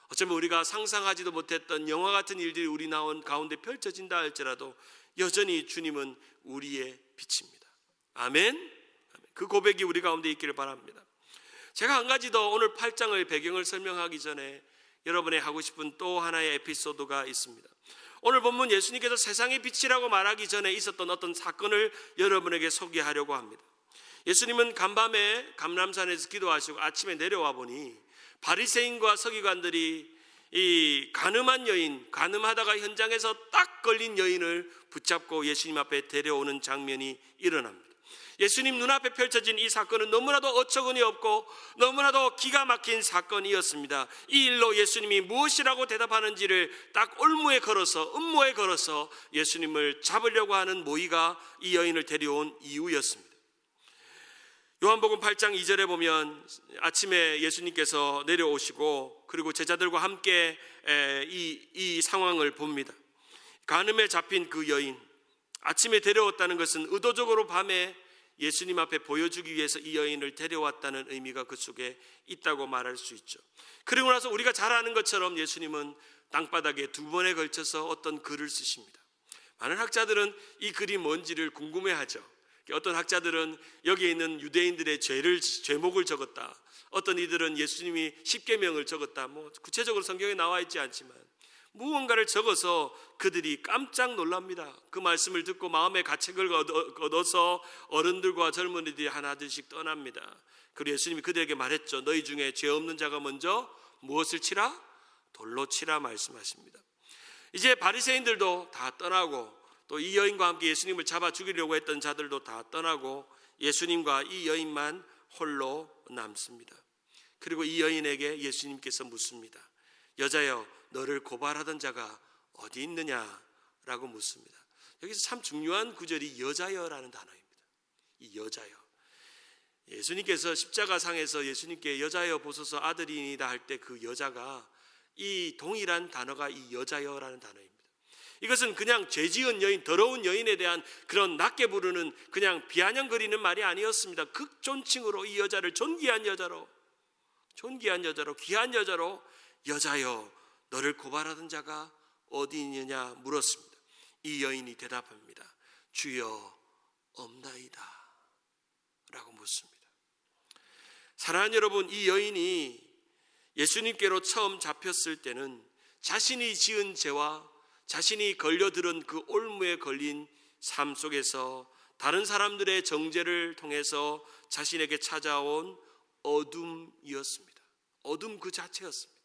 어쩌면 우리가 상상하지도 못했던 영화 같은 일들이 우리 가운데 펼쳐진다 할지라도 여전히 주님은 우리의 빛입니다. 아멘. 그 고백이 우리 가운데 있기를 바랍니다. 제가 한 가지 더 오늘 8장의 배경을 설명하기 전에 여러분의 하고 싶은 또 하나의 에피소드가 있습니다. 오늘 본문 예수님께서 세상의 빛이라고 말하기 전에 있었던 어떤 사건을 여러분에게 소개하려고 합니다. 예수님은 간밤에 감람산에서 기도하시고 아침에 내려와 보니 바리새인과 서기관들이 이 가늠하다가 현장에서 딱 걸린 여인을 붙잡고 예수님 앞에 데려오는 장면이 일어납니다. 예수님 눈앞에 펼쳐진 이 사건은 너무나도 어처구니 없고 너무나도 기가 막힌 사건이었습니다. 이 일로 예수님이 무엇이라고 대답하는지를 딱 음모에 걸어서 예수님을 잡으려고 하는 모의가 이 여인을 데려온 이유였습니다. 요한복음 8장 2절에 보면 아침에 예수님께서 내려오시고 그리고 제자들과 함께 이 상황을 봅니다. 간음에 잡힌 그 여인, 아침에 데려왔다는 것은 의도적으로 밤에 예수님 앞에 보여주기 위해서 이 여인을 데려왔다는 의미가 그 속에 있다고 말할 수 있죠. 그리고 나서 우리가 잘 아는 것처럼 예수님은 땅바닥에 2번에 걸쳐서 어떤 글을 쓰십니다. 많은 학자들은 이 글이 뭔지를 궁금해하죠. 어떤 학자들은 여기에 있는 유대인들의 죄목을 적었다. 어떤 이들은 예수님이 십계명을 적었다. 구체적으로 성경에 나와 있지 않지만 무언가를 적어서 그들이 깜짝 놀랍니다. 그 말씀을 듣고 마음의 가책을 얻어서 어른들과 젊은이들이 하나둘씩 떠납니다. 그리고 예수님이 그들에게 말했죠. 너희 중에 죄 없는 자가 먼저 무엇을 치라? 돌로 치라 말씀하십니다. 이제 바리새인들도 다 떠나고 또 이 여인과 함께 예수님을 잡아 죽이려고 했던 자들도 다 떠나고 예수님과 이 여인만 홀로 남습니다. 그리고 이 여인에게 예수님께서 묻습니다. 여자여, 너를 고발하던 자가 어디 있느냐라고 묻습니다. 여기서 참 중요한 구절이 여자여라는 단어입니다. 이 여자여. 예수님께서 십자가상에서 예수님께 여자여 보소서 아들이니다 할 때 그 여자가 이 동일한 단어가 이 여자여라는 단어입니다. 이것은 그냥 죄지은 여인, 더러운 여인에 대한 그런 낮게 부르는 그냥 비아냥거리는 말이 아니었습니다. 극존칭으로 이 여자를 존귀한 여자로 귀한 여자로 여자여 너를 고발하던 자가 어디 있느냐 물었습니다. 이 여인이 대답합니다. 주여 없나이다 라고 묻습니다. 사랑하는 여러분, 이 여인이 예수님께로 처음 잡혔을 때는 자신이 지은 죄와 자신이 걸려들은 그 올무에 걸린 삶 속에서 다른 사람들의 정죄를 통해서 자신에게 찾아온 어둠이었습니다. 어둠 그 자체였습니다.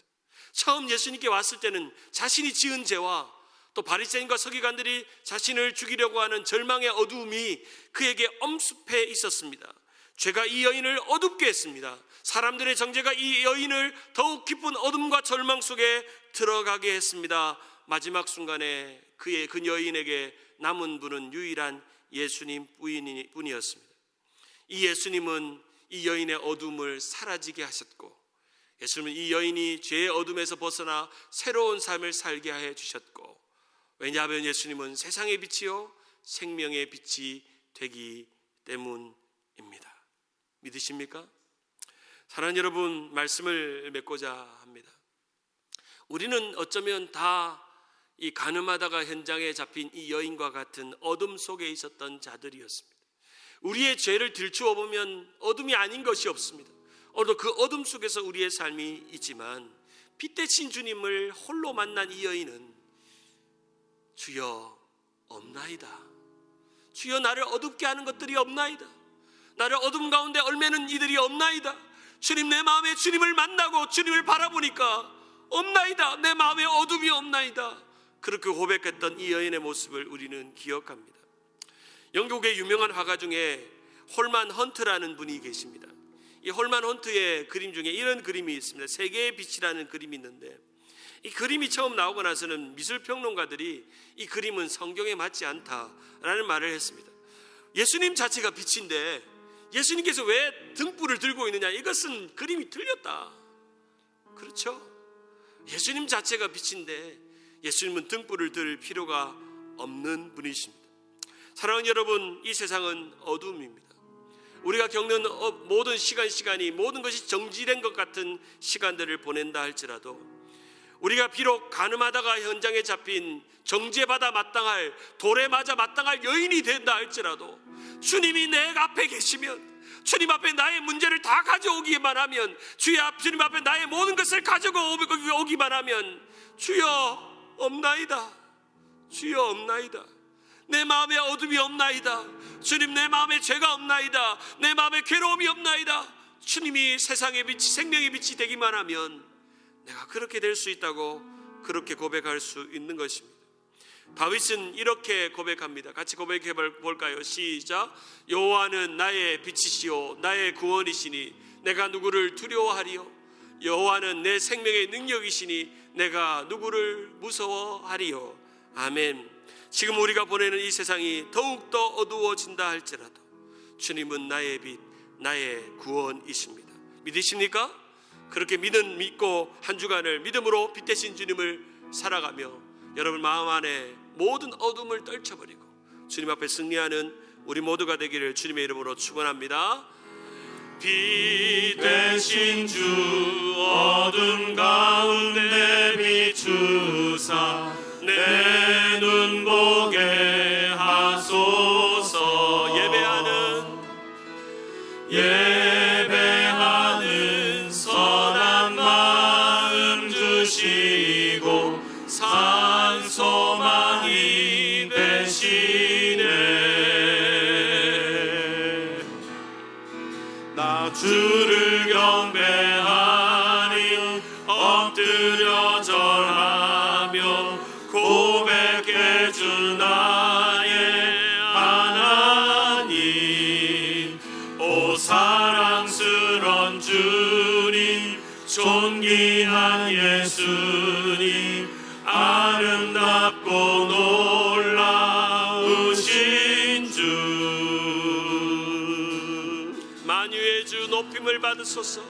처음 예수님께 왔을 때는 자신이 지은 죄와 또 바리새인과 서기관들이 자신을 죽이려고 하는 절망의 어두움이 그에게 엄습해 있었습니다. 죄가 이 여인을 어둡게 했습니다. 사람들의 정죄가 이 여인을 더욱 깊은 어둠과 절망 속에 들어가게 했습니다. 마지막 순간에 그 여인에게 남은 분은 유일한 예수님 뿐이었습니다. 이 예수님은 이 여인의 어둠을 사라지게 하셨고, 예수님은 이 여인이 죄의 어둠에서 벗어나 새로운 삶을 살게 해 주셨고, 왜냐하면 예수님은 세상의 빛이요 생명의 빛이 되기 때문입니다. 믿으십니까? 사랑하는 여러분, 말씀을 맺고자 합니다. 우리는 어쩌면 다 이 간음하다가 현장에 잡힌 이 여인과 같은 어둠 속에 있었던 자들이었습니다. 우리의 죄를 들추어 보면 어둠이 아닌 것이 없습니다. 오늘도 그 어둠 속에서 우리의 삶이 있지만 빛 대신 주님을 홀로 만난 이 여인은 주여 없나이다. 주여 나를 어둡게 하는 것들이 없나이다. 나를 어둠 가운데 얽매는 이들이 없나이다. 주님, 내 마음에 주님을 만나고 주님을 바라보니까 없나이다. 내 마음에 어둠이 없나이다. 그렇게 고백했던 이 여인의 모습을 우리는 기억합니다. 영국의 유명한 화가 중에 홀만 헌트라는 분이 계십니다. 이 홀만 헌트의 그림 중에 이런 그림이 있습니다. 세계의 빛이라는 그림이 있는데, 이 그림이 처음 나오고 나서는 미술평론가들이 이 그림은 성경에 맞지 않다라는 말을 했습니다. 예수님 자체가 빛인데 예수님께서 왜 등불을 들고 있느냐, 이것은 그림이 틀렸다. 그렇죠? 예수님 자체가 빛인데 예수님은 등불을 들 필요가 없는 분이십니다. 사랑하는 여러분, 이 세상은 어둠입니다. 우리가 겪는 모든 시간이 모든 것이 정지된 것 같은 시간들을 보낸다 할지라도, 우리가 비록 간음하다가 현장에 잡힌 정죄받아 마땅할, 돌에 맞아 마땅할 여인이 된다 할지라도 주님이 내 앞에 계시면, 주님 앞에 나의 문제를 다 가져오기만 하면, 주님 앞에 나의 모든 것을 가지고 오기만 하면 주여 없나이다. 주여 없나이다. 내 마음에 어둠이 없나이다. 주님, 내 마음에 죄가 없나이다. 내 마음에 괴로움이 없나이다. 주님이 세상의 빛이, 생명의 빛이 되기만 하면 내가 그렇게 될 수 있다고 그렇게 고백할 수 있는 것입니다. 다윗은 이렇게 고백합니다. 같이 고백해 볼까요? 시작. 여호와는 나의 빛이시오 나의 구원이시니 내가 누구를 두려워하리요? 여호와는 내 생명의 능력이시니 내가 누구를 무서워하리요? 아멘. 지금 우리가 보내는 이 세상이 더욱더 어두워진다 할지라도 주님은 나의 빛, 나의 구원이십니다. 믿으십니까? 그렇게 믿고 한 주간을 믿음으로 빛 대신 주님을 살아가며 여러분 마음 안에 모든 어둠을 떨쳐버리고 주님 앞에 승리하는 우리 모두가 되기를 주님의 이름으로 축원합니다. 빛 대신 주 어둠 가운데 비추사 내 눈 보게 하소서. 예배하는 선한 마음 주시고 산 소망이 되시네. 나 주를 경배하니 엎드려 절하며 고백해 주 나의 하나님. 오 사랑스런 주님 존귀한 예수님 아름답고 놀라우신 주 만유의 주 높임을 받으소서.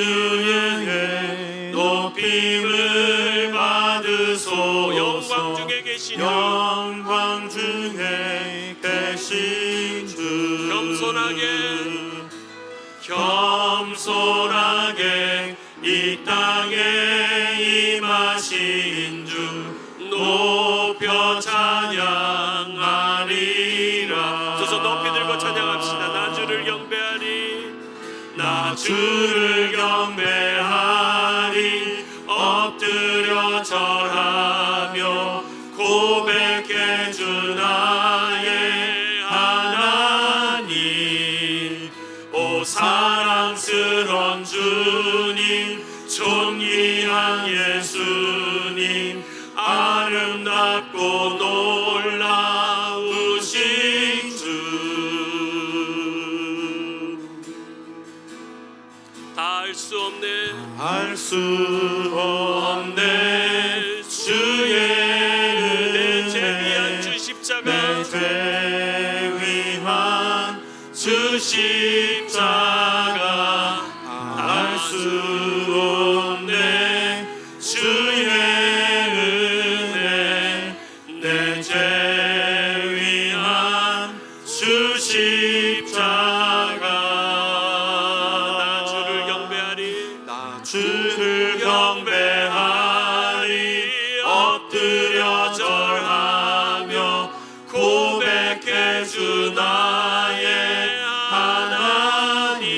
만유의 높임을 받으소서. 영광 중에 계신 주 겸손하게 이 땅에 임하신 주 높여 찬양하리라. 두 손 높이 들고 찬양합시다. 나 주를 경배하리 나 주를 경배하리 엎드려 절하며 고백해 주 나의 하나님. 오 사랑스런 주님 존귀한 예수님 아름답고 놀라우신 주. 다 알 수 없네 주의 은혜. 내 죄 위한 주 십자가 내 죄 위한 주 십자가 알 수 없네 주의 은혜. 내 죄 위한 주 십자가. 나 주를 경배하리 엎드려 절하며 고백해 주 나의 하나님.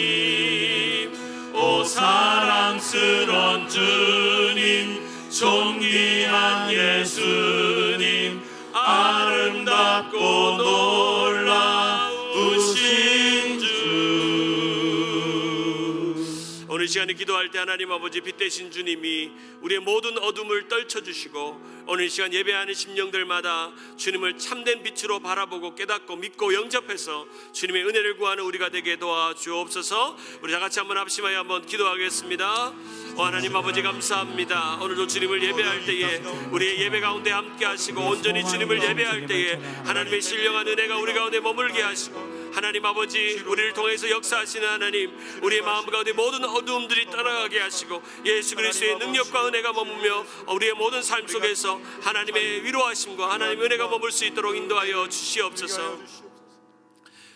오 사랑스런 주님 존귀한 예수님 아름답고 놀라우신 주. 오늘 시간에 기도할 때 하나님 아버지 빛 대신 주님이 우리의 모든 어둠을 떨쳐주시고 오늘 시간 예배하는 심령들마다 주님을 참된 빛으로 바라보고 깨닫고 믿고 영접해서 주님의 은혜를 구하는 우리가 되게 도와주옵소서. 우리 다 같이 한번 합심하여 한번 기도하겠습니다. 하나님 아버지 감사합니다. 오늘도 주님을 예배할 때에 우리의 예배 가운데 함께 하시고 온전히 주님을 예배할 때에 하나님의 신령한 은혜가 우리 가운데 머물게 하시고 하나님 아버지 우리를 통해서 역사하시는 하나님 우리의 마음 가운데 모든 어두움들이 떠나가게 하시고 예수 그리스도의 능력과 은혜가 머무며 우리의 모든 삶 속에서 하나님의 위로하심과 하나님의 은혜가 머물 수 있도록 인도하여 주시옵소서.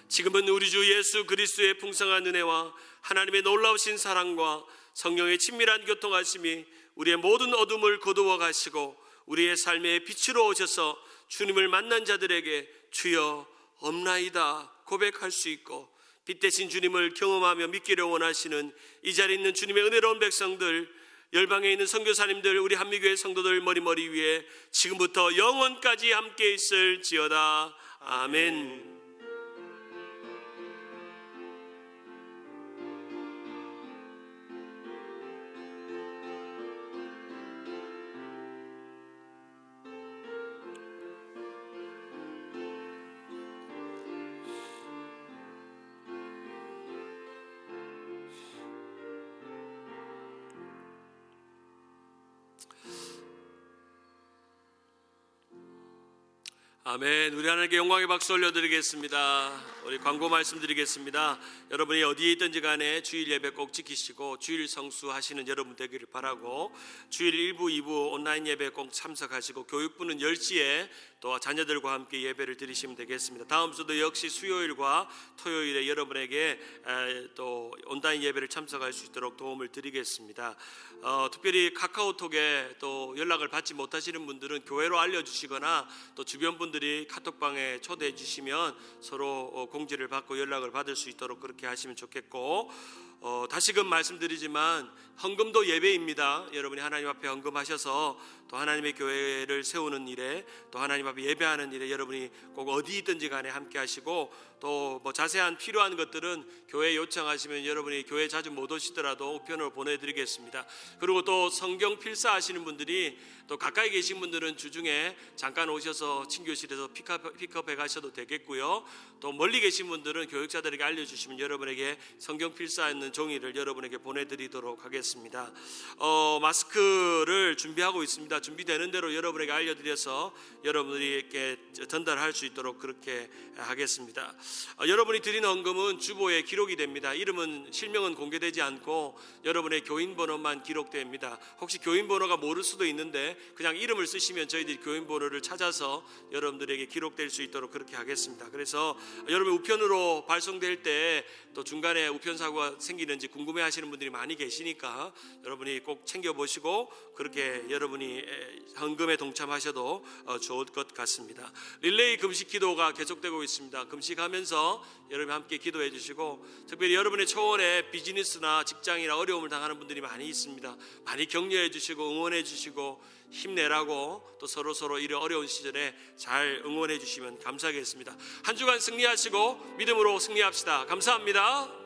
지금은 우리 주 예수 그리스도의 풍성한 은혜와 하나님의 놀라우신 사랑과 성령의 친밀한 교통하심이 우리의 모든 어둠을 거두어 가시고 우리의 삶의 빛으로 오셔서 주님을 만난 자들에게 주여 없나이다 고백할 수 있고 빛 대신 주님을 경험하며 믿기를 원하시는 이 자리에 있는 주님의 은혜로운 백성들, 열방에 있는 선교사님들, 우리 한미교회 성도들 머리 위에 지금부터 영원까지 함께 있을지어다. 아멘. 아멘. 우리 하나님께 영광의 박수 올려드리겠습니다. 우리 광고 말씀드리겠습니다. 여러분이 어디에 있든지 간에 주일 예배 꼭 지키시고 주일 성수하시는 여러분 되기를 바라고, 주일 1부, 2부 온라인 예배 꼭 참석하시고 교육부는 10시에 또 자녀들과 함께 예배를 드리시면 되겠습니다. 다음 주도 역시 수요일과 토요일에 여러분에게 또 온라인 예배를 참석할 수 있도록 도움을 드리겠습니다. 특별히 카카오톡에 또 연락을 받지 못하시는 분들은 교회로 알려주시거나 또 주변 분들이 카톡방에 초대해 주시면 서로 공지를 받고 연락을 받을 수 있도록 그렇게 하시면 좋겠고, 다시금 말씀드리지만 헌금도 예배입니다. 여러분이 하나님 앞에 헌금하셔서 또 하나님의 교회를 세우는 일에, 또 하나님 앞에 예배하는 일에 여러분이 꼭 어디 있든지 간에 함께 하시고, 또 뭐 자세한 필요한 것들은 교회에 요청하시면 여러분이 교회 자주 못 오시더라도 우편으로 보내드리겠습니다. 그리고 또 성경 필사하시는 분들이 또 가까이 계신 분들은 주중에 잠깐 오셔서 친교실에서 픽업해 가셔도 되겠고요. 또 멀리 계신 분들은 교육자들에게 알려주시면 여러분에게 성경 필사하는 종이를 여러분에게 보내드리도록 하겠습니다. 마스크를 준비하고 있습니다. 준비되는 대로 여러분에게 알려드려서 여러분들에게 전달할 수 있도록 그렇게 하겠습니다. 여러분이 드린 헌금은 주보에 기록이 됩니다. 이름은 실명은 공개되지 않고 여러분의 교인 번호만 기록됩니다. 혹시 교인 번호가 모를 수도 있는데 그냥 이름을 쓰시면 저희들이 교인 번호를 찾아서 여러분들에게 기록될 수 있도록 그렇게 하겠습니다. 그래서 여러분 우편으로 발송될 때 또 중간에 우편 사고가 생기는지 궁금해 하시는 분들이 많이 계시니까 여러분이 꼭 챙겨보시고 그렇게 여러분이 헌금에 동참하셔도 좋을 것 같습니다. 릴레이 금식 기도가 계속되고 있습니다. 금식하면서 여러분 함께 기도해 주시고, 특별히 여러분의 초원에 비즈니스나 직장이나 어려움을 당하는 분들이 많이 있습니다. 많이 격려해 주시고 응원해 주시고 힘내라고 또 서로 이런 어려운 시절에 잘 응원해 주시면 감사하겠습니다. 한 주간 승리하시고 믿음으로 승리합시다. 감사합니다.